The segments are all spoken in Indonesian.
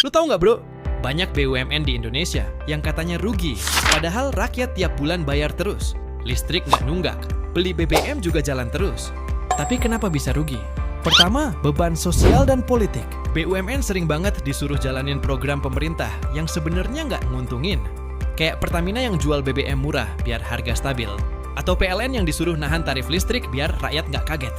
Lu tahu nggak bro? Banyak BUMN di Indonesia yang katanya rugi, padahal rakyat tiap bulan bayar terus. Listrik nggak nunggak, beli BBM juga jalan terus. Tapi kenapa bisa rugi? Pertama, beban sosial dan politik. BUMN sering banget disuruh jalanin program pemerintah yang sebenarnya nggak nguntungin. Kayak Pertamina yang jual BBM murah biar harga stabil. Atau PLN yang disuruh nahan tarif listrik biar rakyat nggak kaget.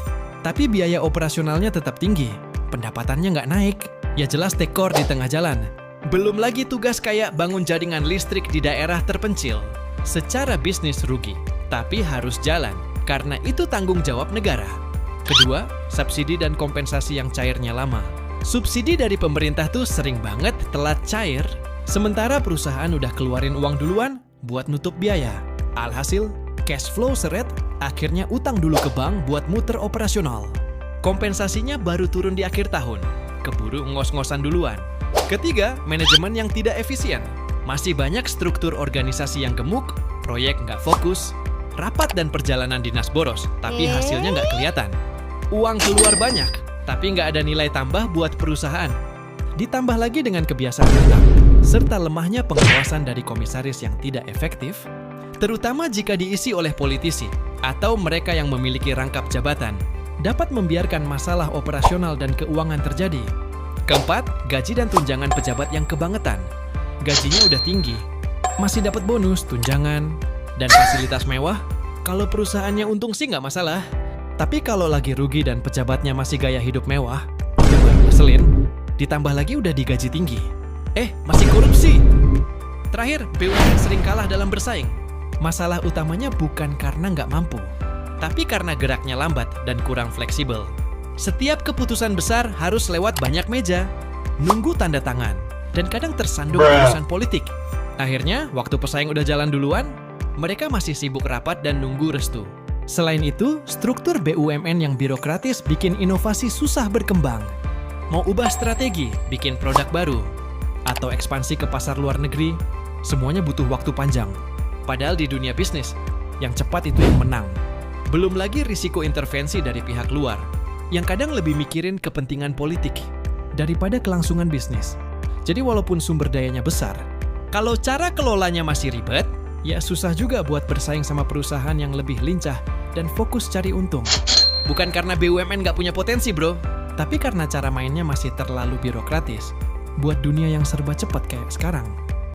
Tapi biaya operasionalnya tetap tinggi, pendapatannya nggak naik. Ya jelas tekor di tengah jalan. Belum lagi tugas kayak bangun jaringan listrik di daerah terpencil. Secara bisnis rugi, tapi harus jalan, karena itu tanggung jawab negara. Kedua, subsidi dan kompensasi yang cairnya lama. Subsidi dari pemerintah tuh sering banget telat cair, sementara perusahaan udah keluarin uang duluan buat nutup biaya. Alhasil, cash flow seret, akhirnya utang dulu ke bank buat muter operasional. Kompensasinya baru turun di akhir tahun, keburu ngos-ngosan duluan. Ketiga, manajemen yang tidak efisien. Masih banyak struktur organisasi yang gemuk, proyek nggak fokus, rapat dan perjalanan dinas boros, tapi hasilnya nggak kelihatan. Uang keluar banyak, tapi nggak ada nilai tambah buat perusahaan. Ditambah lagi dengan kebiasaan utang, serta lemahnya pengawasan dari komisaris yang tidak efektif, terutama jika diisi oleh politisi atau mereka yang memiliki rangkap jabatan, dapat membiarkan masalah operasional dan keuangan terjadi. Keempat, gaji dan tunjangan pejabat yang kebangetan. Gajinya udah tinggi, masih dapat bonus, tunjangan, dan fasilitas mewah. Kalau perusahaannya untung sih nggak masalah. Tapi kalau lagi rugi dan pejabatnya masih gaya hidup mewah, ngeselin. Ditambah lagi udah digaji tinggi. Masih korupsi. Terakhir, BUMN sering kalah dalam bersaing. Masalah utamanya bukan karena nggak mampu, tapi karena geraknya lambat dan kurang fleksibel. Setiap keputusan besar harus lewat banyak meja, nunggu tanda tangan, dan kadang tersandung urusan politik. Akhirnya, waktu pesaing udah jalan duluan, mereka masih sibuk rapat dan nunggu restu. Selain itu, struktur BUMN yang birokratis bikin inovasi susah berkembang. Mau ubah strategi, bikin produk baru, atau ekspansi ke pasar luar negeri, semuanya butuh waktu panjang. Padahal di dunia bisnis, yang cepat itu yang menang. Belum lagi risiko intervensi dari pihak luar, yang kadang lebih mikirin kepentingan politik daripada kelangsungan bisnis. Jadi walaupun sumber dayanya besar, kalau cara kelolanya masih ribet, ya susah juga buat bersaing sama perusahaan yang lebih lincah dan fokus cari untung. Bukan karena BUMN nggak punya potensi bro, tapi karena cara mainnya masih terlalu birokratis buat dunia yang serba cepat kayak sekarang.